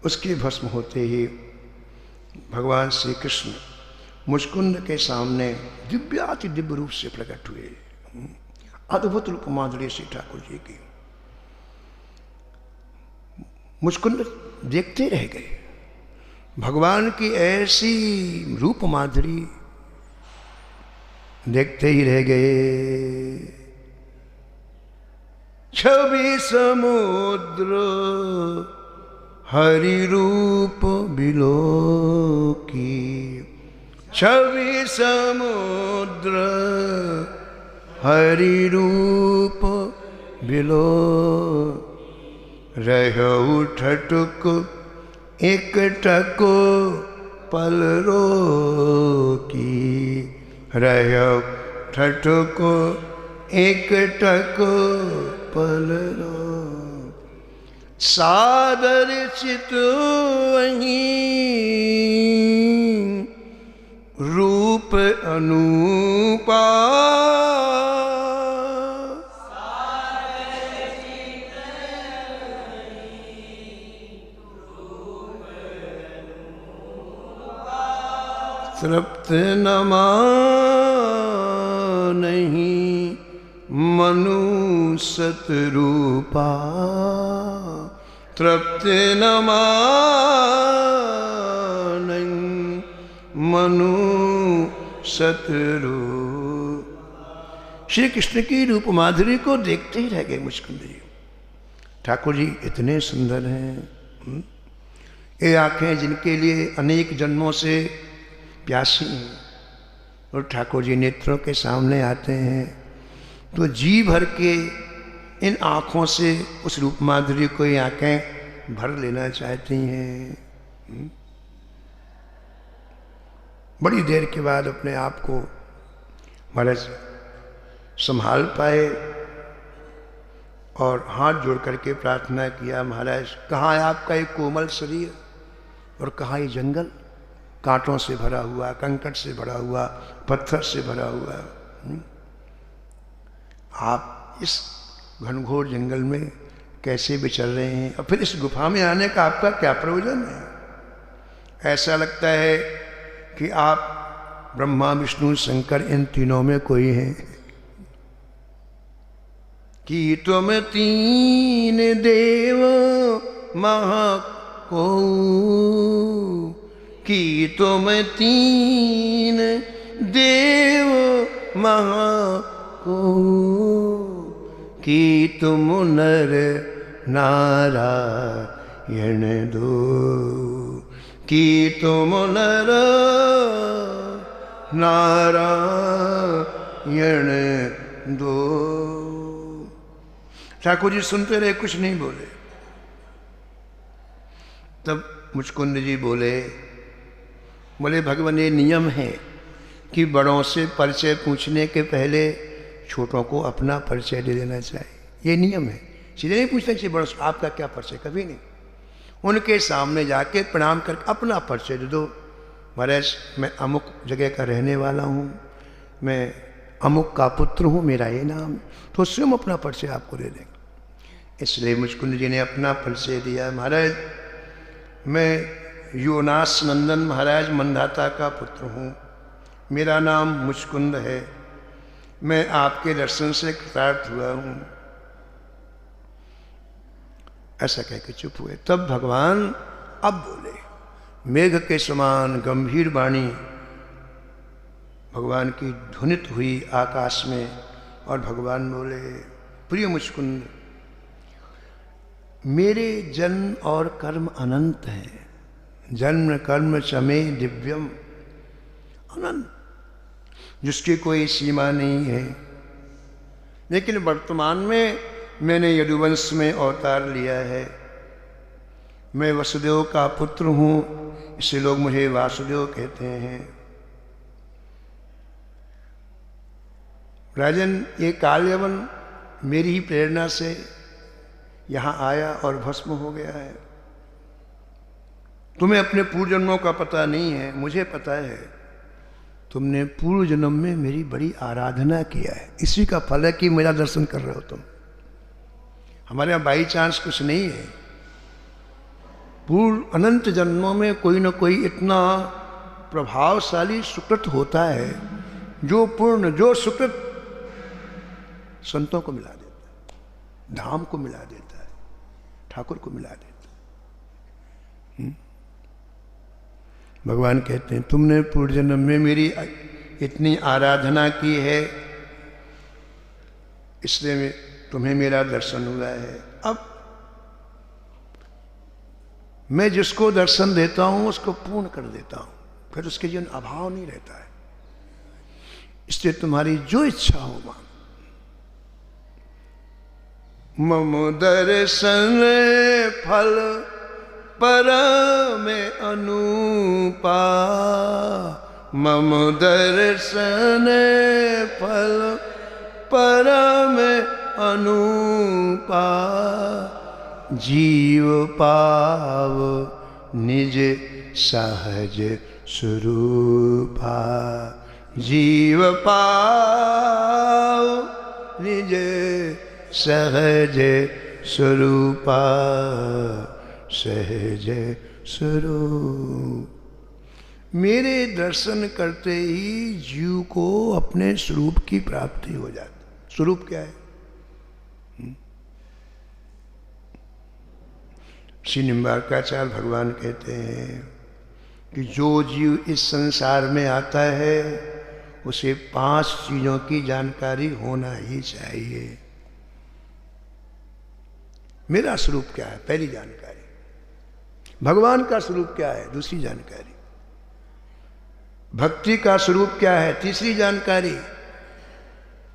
उसके भस्म होते ही भगवान श्री कृष्ण मुचकुंद के सामने दिव्याति दिव्य रूप से प्रकट हुए। अद्भुत रूप माधुर्य से ठाकुर जी की। मुचकुंद देखते रह गए भगवान की ऐसी रूप माधुरी, देखते ही रह गए। छवि समुद्र हरि रूप बिलो की, छवि समुद्र हरि रूप बिलो, रहु ठटुक एक टको पलरो की, रहु ठटुक एक टको पलरो, सादर चितवहीं रूप अनूपा, तृप्त न नहीं मनु सतरूपा, तृप्त न नहीं मनु सतरूप। श्री कृष्ण की रूप माधुरी को देखते ही रह गए मुचकुंद जी। ठाकुर जी इतने सुंदर हैं। ये आंखें जिनके लिए अनेक जन्मों से प्यासी हैं और ठाकुर जी नेत्रों के सामने आते हैं तो जी भर के इन आँखों से उस रूप माधुरी को ये आँखें भर लेना चाहती हैं। बड़ी देर के बाद अपने आप को महाराज संभाल पाए और हाथ जोड़ करके प्रार्थना किया, महाराज कहाँ है आपका ये कोमल शरीर और कहाँ ये जंगल, कांटों से भरा हुआ, कंकड़ से भरा हुआ, पत्थर से भरा हुआ। आप इस घनघोर जंगल में कैसे विचर रहे हैं और फिर इस गुफा में आने का आपका क्या प्रयोजन है? ऐसा लगता है कि आप ब्रह्मा विष्णु शंकर इन तीनों में कोई हैं। कि तुम तीन देव महाको, कि तुम तीन देव महाको, कि तुम नर नारायण दो, कि तुम नर नारायण दो। ठाकुर जी सुनते रहे, कुछ नहीं बोले। तब मुचकुंद जी बोले भगवान ये नियम है कि बड़ों से परिचय पूछने के पहले छोटों को अपना परिचय दे देना चाहिए। ये नियम है, सीधे नहीं पूछना चाहिए बड़ों से आपका क्या परिचय, कभी नहीं। उनके सामने जाके प्रणाम करके अपना परिचय दे दो। महाराज मैं अमुक जगह का रहने वाला हूँ, मैं अमुक का पुत्र हूँ, मेरा ये नाम, तो स्वयं अपना परिचय आपको दे देंगे। इसलिए मुचकुंद जी ने अपना परिचय दिया। महाराज मैं योनास नंदन महाराज मंदाता का पुत्र हूँ, मेरा नाम मुचकुंद है, मैं आपके दर्शन से कृतार्थ हुआ हूँ। ऐसा कह के चुप हुए। तब भगवान अब बोले, मेघ के समान गंभीर वाणी भगवान की ध्वनित हुई आकाश में और भगवान बोले, प्रिय मुचकुंद, मेरे जन्म और कर्म अनंत हैं, जन्म कर्म चमे दिव्यम अनंत। जिसकी कोई सीमा नहीं है। लेकिन वर्तमान में मैंने यदुवंश में अवतार लिया है। मैं वसुदेव का पुत्र हूँ, इसलिए लोग मुझे वासुदेव कहते हैं। राजन, ये कालयवन मेरी ही प्रेरणा से यहाँ आया और भस्म हो गया है। तुम्हें अपने पूर्व जन्मों का पता नहीं है, मुझे पता है। तुमने पूर्व जन्म में मेरी बड़ी आराधना किया है, इसी का फल है कि मेरा दर्शन कर रहे हो तुम। हमारे यहाँ बाई चांस कुछ नहीं है। पूर्व अनंत जन्मों में कोई ना कोई इतना प्रभावशाली सुकृत होता है जो सुकृत संतों को मिला देता है, धाम को मिला देता है, ठाकुर को मिला देता है। भगवान कहते हैं तुमने पूर्व जन्म में मेरी इतनी आराधना की है, इसलिए तुम्हें मेरा दर्शन हुआ है। अब मैं जिसको दर्शन देता हूं उसको पूर्ण कर देता हूं, फिर उसके जीवन अभाव नहीं रहता है। इसलिए तुम्हारी जो इच्छा हो मां। मम दर्शन फल परम अनुपा, मम दर्शन फल परम अनुपा, जीव पाव निज सहज स्वरूपा, जीव पाव निज सहज स्वरूपा, सहज स्वरूप। मेरे दर्शन करते ही जीव को अपने स्वरूप की प्राप्ति हो जाती। स्वरूप क्या है? श्री निम्बार्काचार्य भगवान कहते हैं कि जो जीव इस संसार में आता है उसे 5 चीजों की जानकारी होना ही चाहिए। मेरा स्वरूप क्या है? पहली जानकारी। भगवान का स्वरूप क्या है? दूसरी जानकारी। भक्ति का स्वरूप क्या है? तीसरी जानकारी।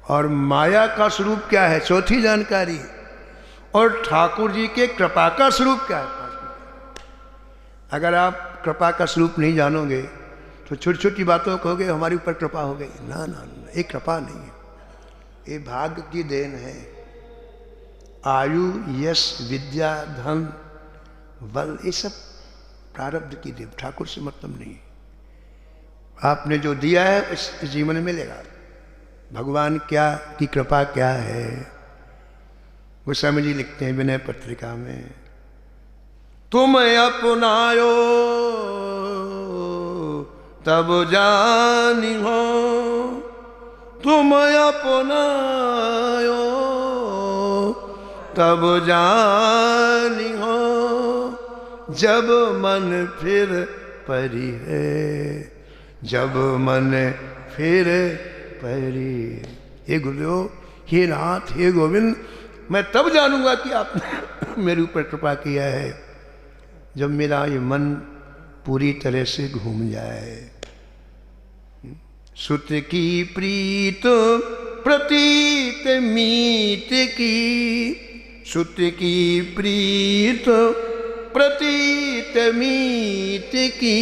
और माया का स्वरूप क्या है? चौथी जानकारी। और ठाकुर जी के कृपा का स्वरूप क्या है? अगर आप कृपा का स्वरूप नहीं जानोगे तो छोटी छोटी बातों कहोगे हमारे ऊपर कृपा हो गई। ना ना ना, ये कृपा नहीं है, ये भाग्य की देन है। आयु, यश, विद्या, धन, बल, ये सब प्रारब्ध की देन, ठाकुर से मतलब नहीं। आपने जो दिया है इस जीवन में मिलेगा। भगवान क्या की कृपा क्या है? गोस्वामी जी लिखते हैं विनय पत्रिका में, तुम अपनायो तब जानी हो, तुम अपनायो तब जानी हो, जब मन फिर परी है, जब मन फिर परी। हे गुरुदेव, हे नाथ, हे गोविंद, मैं तब जानूंगा कि आपने मेरे ऊपर कृपा किया है जब मेरा ये मन पूरी तरह से घूम जाए। सुत की प्रीत प्रतीत मीत की, सुत की प्रीत प्रतीत मीत की,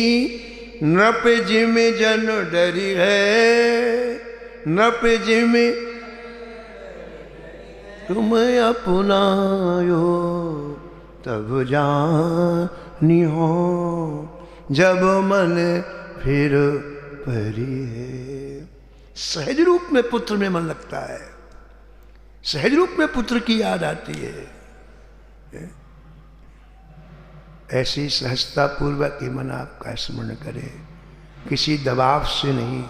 नृप जिम जन डरी है, नृप जिम तुम अपनायो तब जानी हो, जब मन फिर परी है। सहज रूप में पुत्र में मन लगता है, सहज रूप में पुत्र की याद आती है। ऐसी सहजता पूर्वक ही मन आपका स्मरण करे, किसी दबाव से नहीं,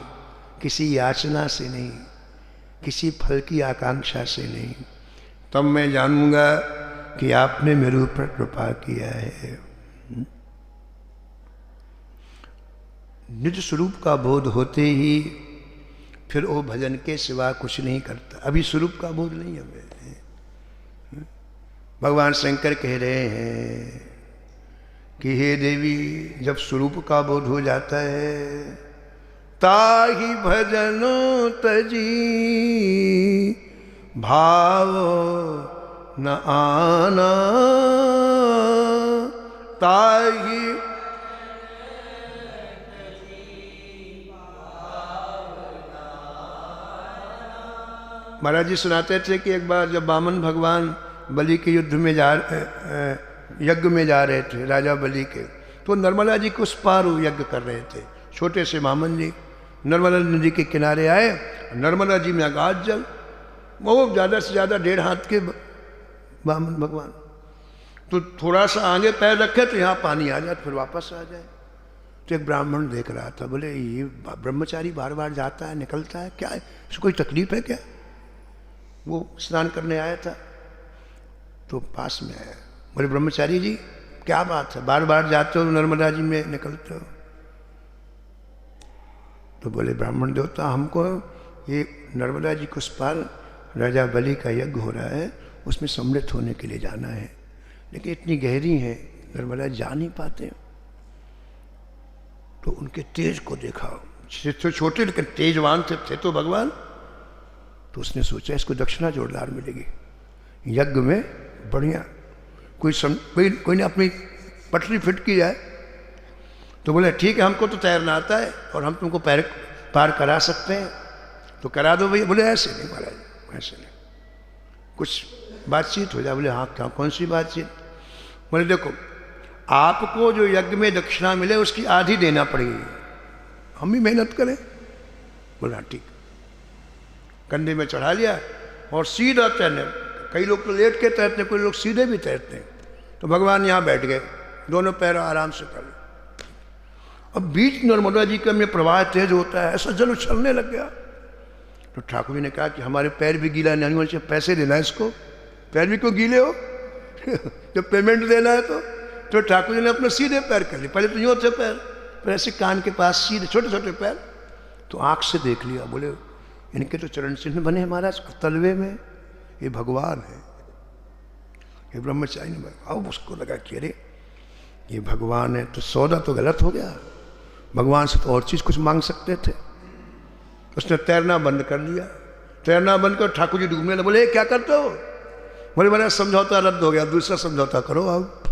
किसी याचना से नहीं, किसी फल की आकांक्षा से नहीं। तब मैं जानूंगा कि आपने मेरे ऊपर कृपा किया है। निज स्वरूप का बोध होते ही फिर वो भजन के सिवा कुछ नहीं करता। अभी स्वरूप का बोध नहीं हमें। भगवान शंकर कह रहे हैं कि हे देवी, जब स्वरूप का बोध हो जाता है ताहि भजन तजी भाव न आना, ताहि महाराज जी सुनाते थे कि एक बार जब वामन भगवान बलि के युद्ध में यज्ञ में जा रहे थे, राजा बलि के, तो नर्मदा जी को उस पार यज्ञ कर रहे थे। छोटे से वामन जी नर्मदा नदी के किनारे आए, नर्मदा जी में अगाध जल, वो ज़्यादा से ज़्यादा 1.5 हाथ के वामन भगवान, तो थोड़ा सा आगे पैर रखे तो यहाँ पानी आ जाए, फिर वापस आ जाए। तो एक ब्राह्मण देख रहा था, बोले ये ब्रह्मचारी बार बार जाता है निकलता है, क्या है इसको, कोई तकलीफ है क्या? वो स्नान करने आया था, तो पास में आया, बोले ब्रह्मचारी जी क्या बात है, बार बार जाते हो नर्मदा जी में निकलते हो? तो बोले ब्राह्मण देवता, हमको ये नर्मदा जी के उस पार राजा बलि का यज्ञ हो रहा है, उसमें सम्मिलित होने के लिए जाना है, लेकिन इतनी गहरी है नर्मदा जा नहीं पाते। तो उनके तेज को देखा, छोटे लेकिन तेजवान थे तो भगवान। तो उसने सोचा इसको दक्षिणा जोरदार मिलेगी, यज्ञ में बढ़िया कोई ने अपनी पटरी फिट की जाए। तो बोले ठीक है, हमको तो तैरना आता है और हम तुमको पार करा सकते हैं, तो करा दो भैया। बोले ऐसे नहीं महाराज, ऐसे नहीं, कुछ बातचीत हो जाए। बोले हाँ क्या, कौन सी बातचीत? बोले देखो, आपको जो यज्ञ में दक्षिणा मिले उसकी आधी देना पड़ेगी, हम भी मेहनत करें। बोला ठीक, कंधे में चढ़ा लिया और सीधा तैरने। कई लोग तो लेट के तैरते हैं, कोई लोग सीधे भी तैरते हैं। तो भगवान यहाँ बैठ गए, दोनों पैर आराम से कर। अब बीच नर्मदा जी का में प्रवाह तेज होता है, ऐसा जल उछलने लग गया। तो ठाकुर जी ने कहा कि हमारे पैर भी गीला नहीं होने चाहिए, पैसे देना है इसको, पैर भी क्यों गीले हो जब पेमेंट देना है तो ठाकुर जी ने अपने सीधे पैर कर लिए। पहले तो यूँ थे पैर, फिर ऐसे कान के पास सीधे छोटे छोटे पैर। तो आँख से देख लिया, बोले इनके तो चरण चिन्ह बने हैं महाराज तलवे में, ये भगवान है, ये ब्रह्मचारी ने। अब उसको लगा कि अरे ये भगवान है, तो सौदा तो गलत हो गया, भगवान से तो और चीज़ कुछ मांग सकते थे। उसने तैरना बंद कर दिया, तैरना बंद कर ठाकुर जी डूबने लगे। बोले क्या करते हो? बोले मेरा समझौता रद्द हो गया, दूसरा समझौता करो अब।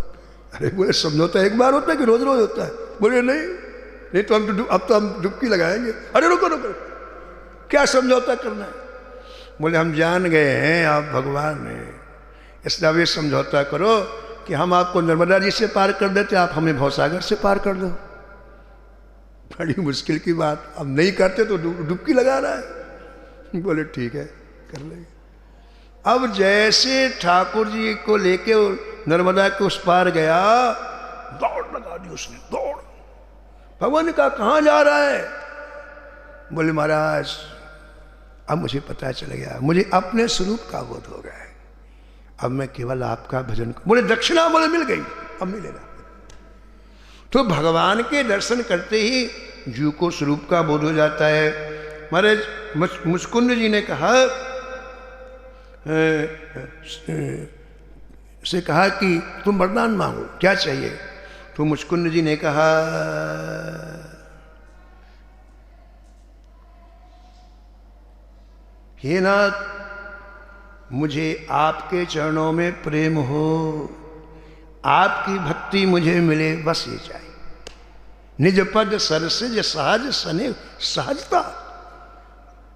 अरे बोले समझौता एक बार होता है कि रोज रोज होता है? बोले नहीं तो अब तो हम डुबकी लगाएंगे। अरे रुको रुको, क्या समझौता करना है? बोले हम जान गए हैं आप भगवान हैं, इसलिए अब ये समझौता करो कि हम आपको नर्मदा जी से पार कर देते, आप हमें भवसागर से पार कर दो। बड़ी मुश्किल की बात, अब नहीं करते तो डुबकी लगा रहा है। बोले ठीक है कर लेंगे। अब जैसे ठाकुर जी को लेके नर्मदा के उस पार गया, दौड़ लगा दी उसने, दौड़। भगवान ने कहा कहाँ जा रहा है? बोले महाराज अब मुझे पता चल गया, मुझे अपने स्वरूप का बोध हो गया है, अब मैं केवल आपका भजन। बोले दक्षिणा? बोले मिल गई, अब मिलेगा। तो भगवान के दर्शन करते ही जीव को स्वरूप का बोध हो जाता है। महाराज मुचकुंद जी ने कहा से कहा कि तुम वरदान मांगो, क्या चाहिए? तो मुचकुंद जी ने कहा हे नाथ, मुझे आपके चरणों में प्रेम हो, आपकी भक्ति मुझे मिले, बस ये चाहिए। निज पद सरसिज सहज सने,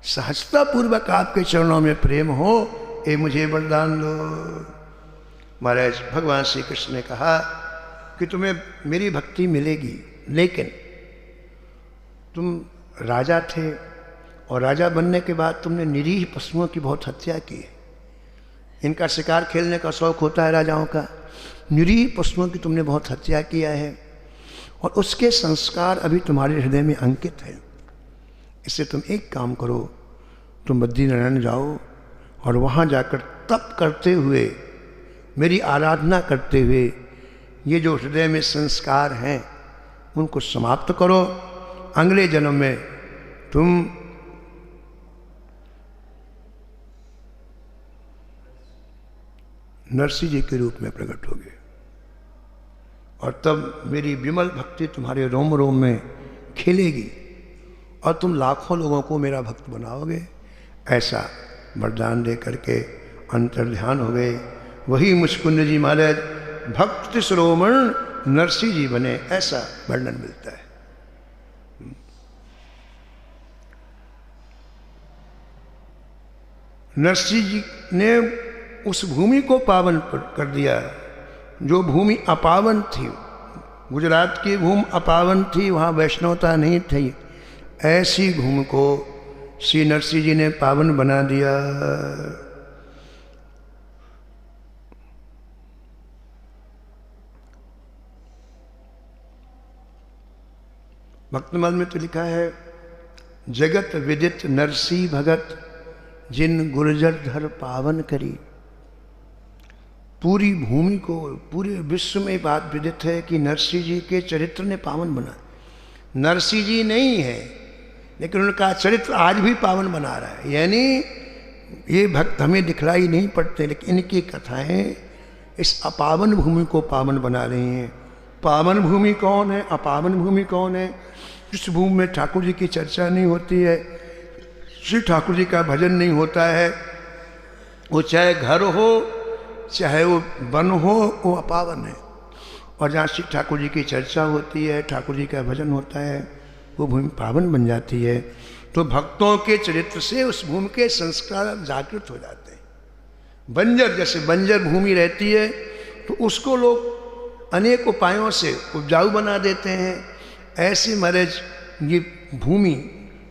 सहजता पूर्वक आपके चरणों में प्रेम हो, ये मुझे वरदान दो। महाराज भगवान श्री कृष्ण ने कहा कि तुम्हें मेरी भक्ति मिलेगी, लेकिन तुम राजा थे और राजा बनने के बाद तुमने निरीह पशुओं की बहुत हत्या की। इनका शिकार खेलने का शौक होता है राजाओं का, निरीह पशुओं की तुमने बहुत हत्या किया है और उसके संस्कार अभी तुम्हारे हृदय में अंकित है। इससे तुम एक काम करो, तुम बद्रीनारायण जाओ और वहाँ जाकर तप करते हुए, मेरी आराधना करते हुए ये जो हृदय में संस्कार हैं उनको समाप्त करो। अगले जन्म में तुम नरसिंह जी के रूप में प्रकट होगे और तब मेरी विमल भक्ति तुम्हारे रोम रोम में खेलेगी और तुम लाखों लोगों को मेरा भक्त बनाओगे। ऐसा वरदान दे करके अंतर्ध्यान हो गए। वही मुचकुंद जी महाराज भक्त शिरोमण नरसिंह जी बने, ऐसा वर्णन मिलता है। नरसिंह जी ने उस भूमि को पावन कर दिया जो भूमि अपावन थी। गुजरात की भूमि अपावन थी, वहाँ वैष्णवता नहीं थी। ऐसी भूमि को श्री नरसिंह जी ने पावन बना दिया। भक्तमाल में तो लिखा है, जगत विदित नरसिंह भगत जिन गुर्जर धर पावन करी। पूरी भूमि को, पूरे विश्व में बात विदित है कि नरसिंह जी के चरित्र ने पावन बना। नरसिंह जी नहीं है लेकिन उनका चरित्र आज भी पावन बना रहा है। यानी ये भक्त हमें दिखलाई नहीं पड़ते, लेकिन इनकी कथाएं इस अपावन भूमि को पावन बना रही हैं। पावन भूमि कौन है, अपावन भूमि कौन है? जिस भूमि में ठाकुर जी की चर्चा नहीं होती है, श्री ठाकुर जी का भजन नहीं होता है, वो चाहे घर हो चाहे वो वन हो, वो अपावन है। और जहाँ श्री ठाकुर जी की चर्चा होती है, ठाकुर जी का भजन होता है, वो भूमि पावन बन जाती है। तो भक्तों के चरित्र से उस भूमि के संस्कार जागृत हो जाते हैं। बंजर, जैसे बंजर भूमि रहती है तो उसको लोग अनेक उपायों से उपजाऊ बना देते हैं। ऐसे महाराज ये भूमि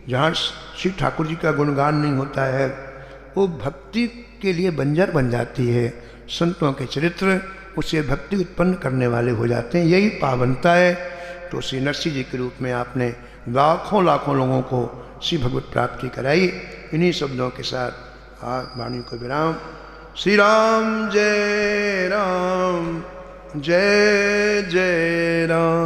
जहाँ श्री ठाकुर जी का गुणगान नहीं होता है, वो भक्ति के लिए बंजर बन जाती है। संतों के चरित्र उसे भक्ति उत्पन्न करने वाले हो जाते हैं। यही पावनता है। तो श्री नरसिंह जी के रूप में आपने लाखों लाखों लोगों को श्री भगवत प्राप्ति कराई। इन्हीं शब्दों के साथ आज वाणी को विराम। श्री राम जय जय राम।